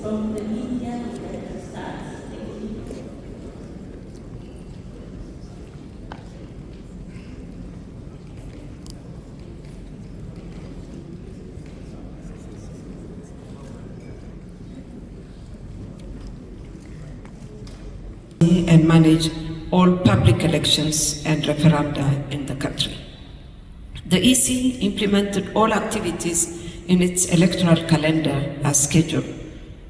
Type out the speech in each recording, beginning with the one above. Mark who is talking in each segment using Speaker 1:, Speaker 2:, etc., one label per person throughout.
Speaker 1: from the media starts. Thank you.
Speaker 2: And manage all public elections and referenda in the country. The EC implemented all activities in its electoral calendar as scheduled,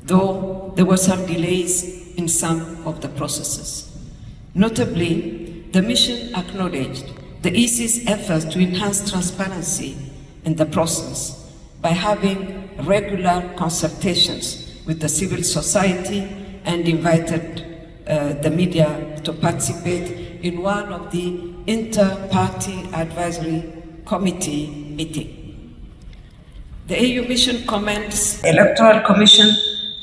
Speaker 2: though there were some delays in some of the processes. Notably, the mission acknowledged the EC's efforts to enhance transparency in the process by having regular consultations with the civil society and invited the media to participate in one of the inter-party advisory committee meeting. The AU mission comments the Electoral Commission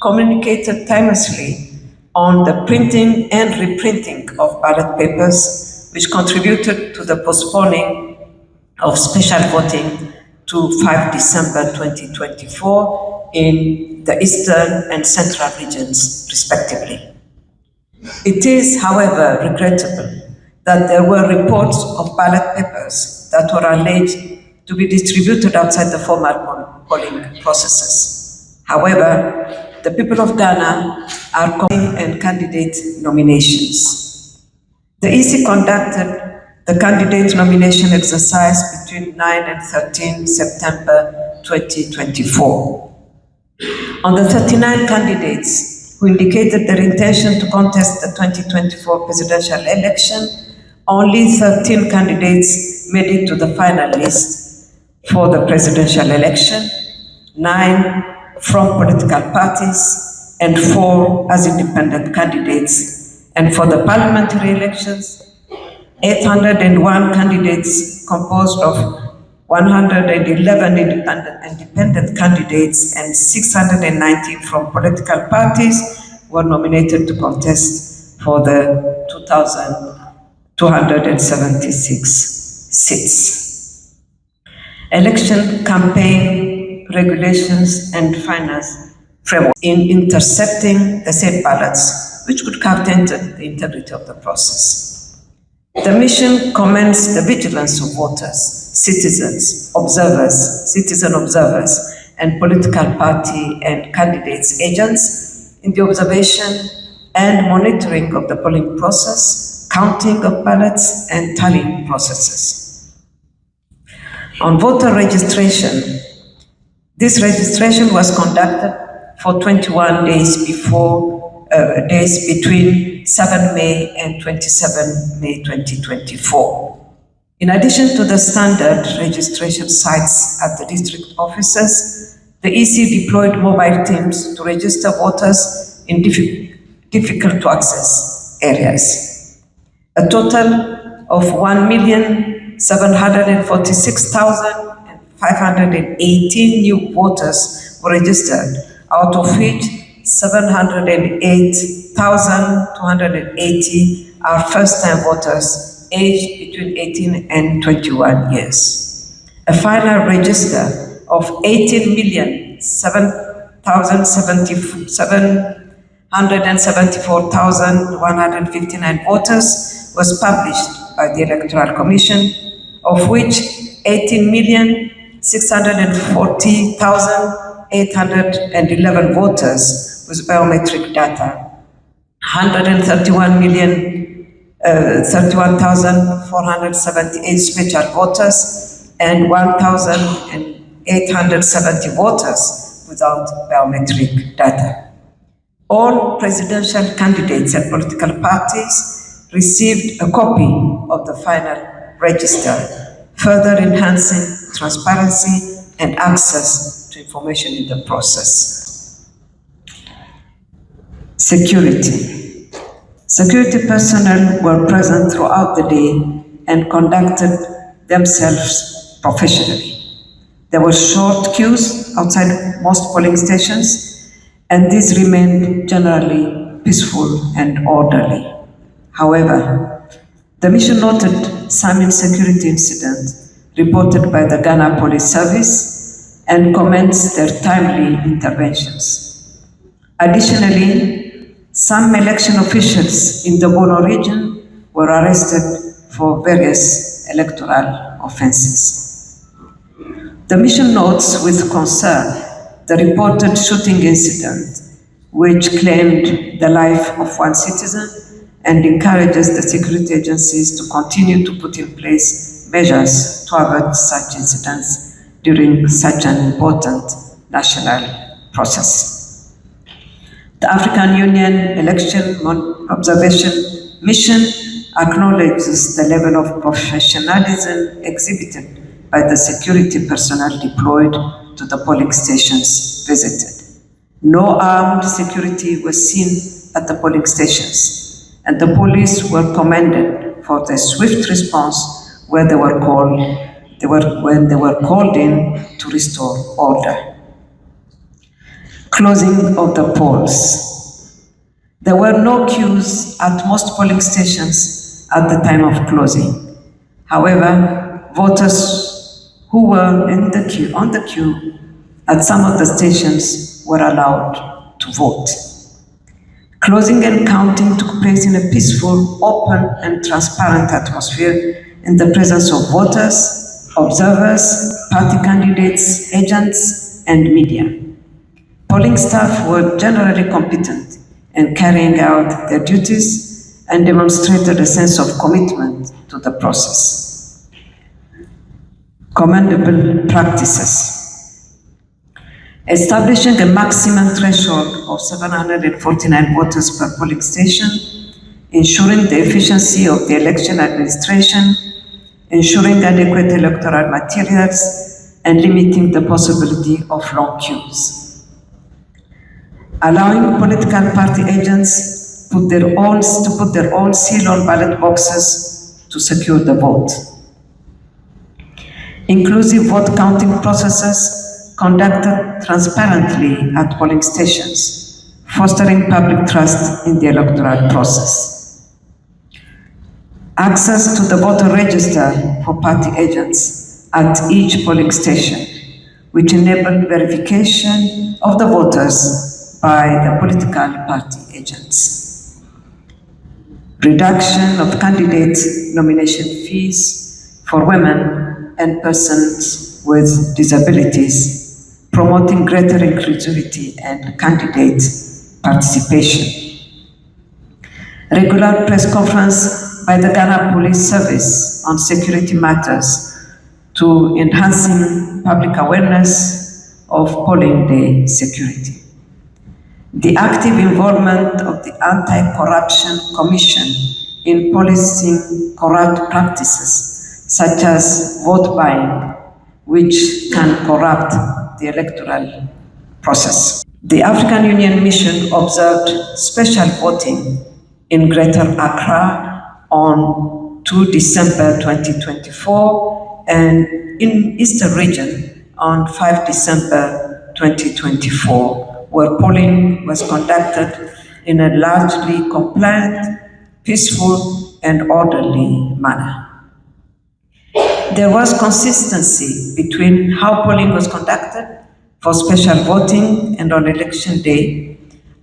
Speaker 2: communicated timelessly on the printing and reprinting of ballot papers, which contributed to the postponing of special voting to 5 December 2024 in the Eastern and Central regions, respectively. It is, however, regrettable that there were reports of ballot papers that were alleged to be distributed outside the formal polling processes. However, the people of Ghana are calling and candidate nominations. The EC conducted the candidate nomination exercise between 9 and 13 September 2024. On the 39 candidates who indicated their intention to contest the 2024 presidential election, only 13 candidates made it to the final list for the presidential election, 9 from political parties, and 4 as independent candidates. And for the parliamentary elections, 801 candidates composed of 111 independent candidates and 690 from political parties were nominated to contest for the 2,276 seats. Election campaign regulations and finance framework in intercepting the said ballots, which could have tainted the integrity of the process. The mission commends the vigilance of voters, citizen observers, and political party and candidates agents in the observation and monitoring of the polling process, counting of ballots, and tallying processes. On voter registration, this registration was conducted for 21 days between 7 May and 27 May 2024. In addition to the standard registration sites at the district offices, the EC deployed mobile teams to register voters in difficult to access areas. A total of 1,746,518 new voters were registered, out of which 708,280 are first-time voters aged between 18 and 21 years. A final register of 18,774,159 voters was published by the Electoral Commission, of which 18,640,811 voters with biometric data, 131,478 special voters, and 1,870 voters without biometric data. All presidential candidates and political parties received a copy of the final register, further enhancing transparency and access to information in the process. Security. Security personnel were present throughout the day and conducted themselves professionally. There were short queues outside most polling stations, and these remained generally peaceful and orderly. However, the mission noted some insecurity incidents reported by the Ghana Police Service and commenced their timely interventions. Additionally, some election officials in the Bono region were arrested for various electoral offenses. The mission notes with concern the reported shooting incident, which claimed the life of one citizen and encourages the security agencies to continue to put in place measures to avert such incidents during such an important national process. The African Union Election Observation Mission acknowledges the level of professionalism exhibited by the security personnel deployed to the polling stations visited. No armed security was seen at the polling stations, and the police were commended for their swift response when they were called in to restore order. Closing of the polls. There were no queues at most polling stations at the time of closing. However, voters who were on the queue at some of the stations were allowed to vote. Closing and counting took place in a peaceful, open, and transparent atmosphere in the presence of voters, observers, party candidates, agents, and media. Polling staff were generally competent in carrying out their duties and demonstrated a sense of commitment to the process. Commendable practices. Establishing a maximum threshold of 749 voters per polling station, ensuring the efficiency of the election administration, ensuring adequate electoral materials, and limiting the possibility of long queues. Allowing political party agents to put their own seal on ballot boxes to secure the vote. Inclusive vote counting processes conducted transparently at polling stations, fostering public trust in the electoral process. Access to the voter register for party agents at each polling station, which enabled verification of the voters by the political party agents. Reduction of candidate nomination fees for women and persons with disabilities, promoting greater inclusivity and candidate participation. Regular press conference by the Ghana Police Service on security matters to enhancing public awareness of polling day security. The active involvement of the Anti-Corruption Commission in policing corrupt practices, such as vote buying, which can corrupt the electoral process. The African Union Mission observed special voting in Greater Accra on 2 December 2024 and in Eastern Region on 5 December 2024. Where polling was conducted in a largely compliant, peaceful, and orderly manner. There was consistency between how polling was conducted for special voting and on election day,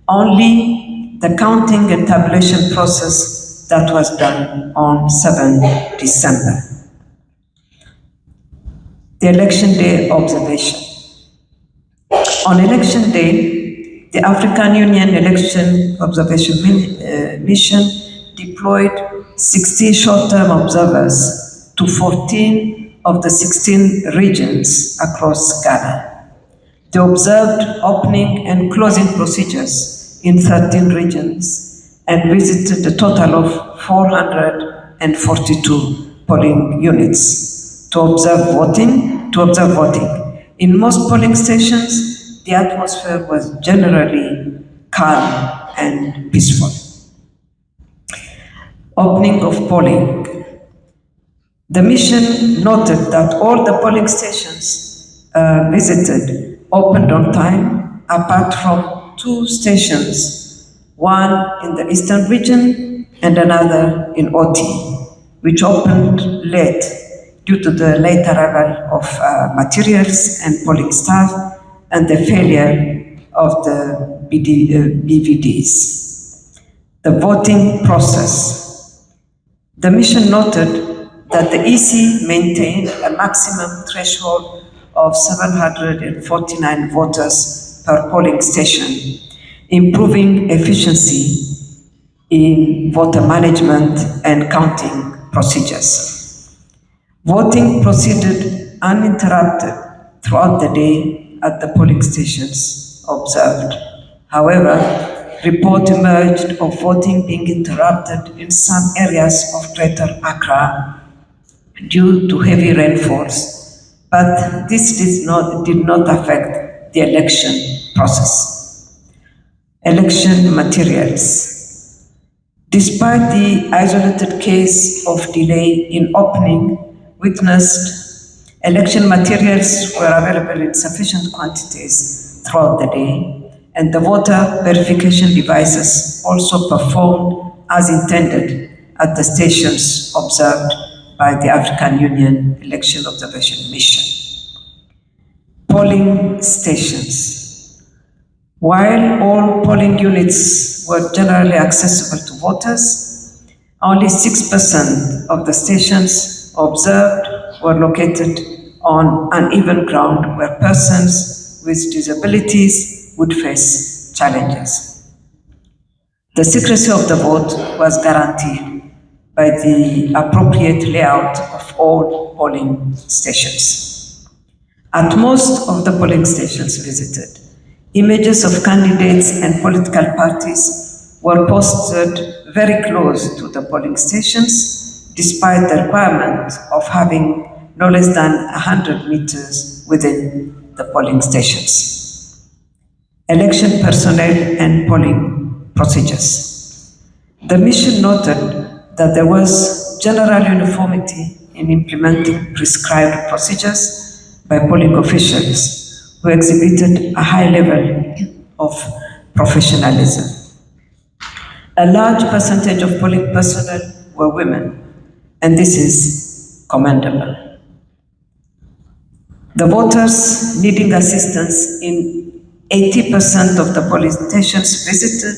Speaker 2: only the counting and tabulation process that was done on 7 December. The election day observation. On election day, the African Union Election Observation Mission deployed 16 short-term observers to 14 of the 16 regions across Ghana. They observed opening and closing procedures in 13 regions and visited a total of 442 polling units to observe voting. In most polling stations, the atmosphere was generally calm and peaceful. Opening of polling. The mission noted that all the polling stations visited opened on time, apart from 2 stations, one in the Eastern region and another in Oti, which opened late due to the late arrival of materials and polling staff and the failure of the BVDs. The voting process. The mission noted that the EC maintained a maximum threshold of 749 voters per polling station, improving efficiency in voter management and counting procedures. Voting proceeded uninterrupted throughout the day at the polling stations observed. However, report emerged of voting being interrupted in some areas of Greater Accra due to heavy rainfalls, but this did not affect the election process. Election materials. Despite the isolated case of delay in opening witnessed, election materials were available in sufficient quantities throughout the day, and the voter verification devices also performed as intended at the stations observed by the African Union Election Observation Mission. Polling stations. While all polling units were generally accessible to voters, only 6% of the stations observed were located on uneven ground where persons with disabilities would face challenges. The secrecy of the vote was guaranteed by the appropriate layout of all polling stations. At most of the polling stations visited, images of candidates and political parties were posted very close to the polling stations, despite the requirement of having no less than 100 meters within the polling stations. Election personnel and polling procedures. The mission noted that there was general uniformity in implementing prescribed procedures by polling officials who exhibited a high level of professionalism. A large percentage of polling personnel were women, and this is commendable. The voters needing assistance in 80% of the polling stations visited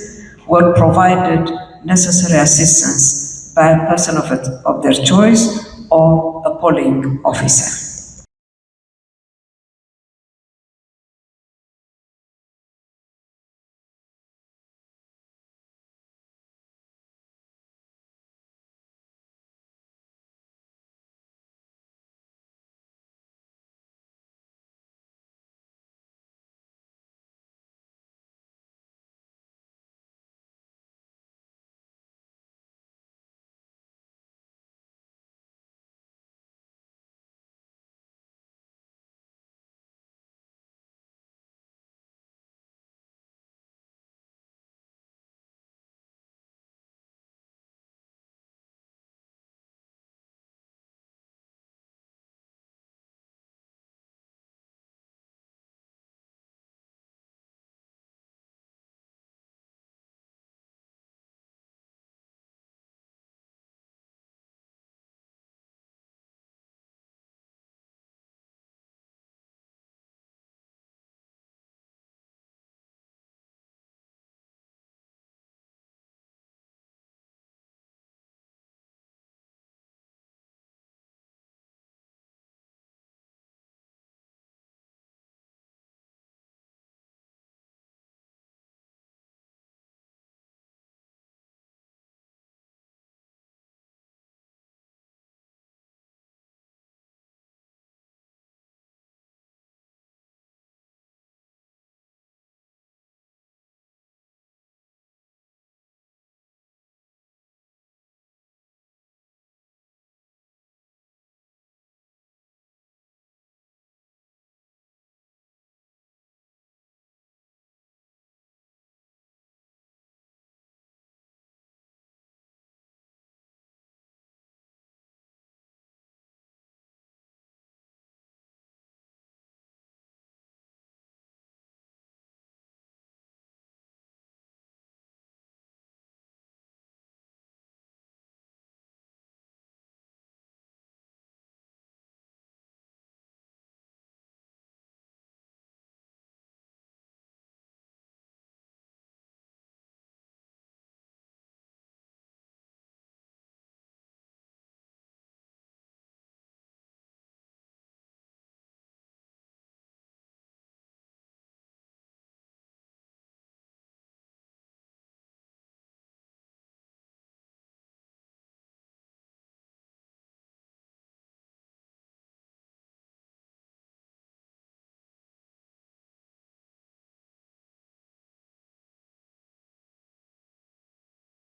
Speaker 2: were provided necessary assistance by a person of their choice or a polling officer.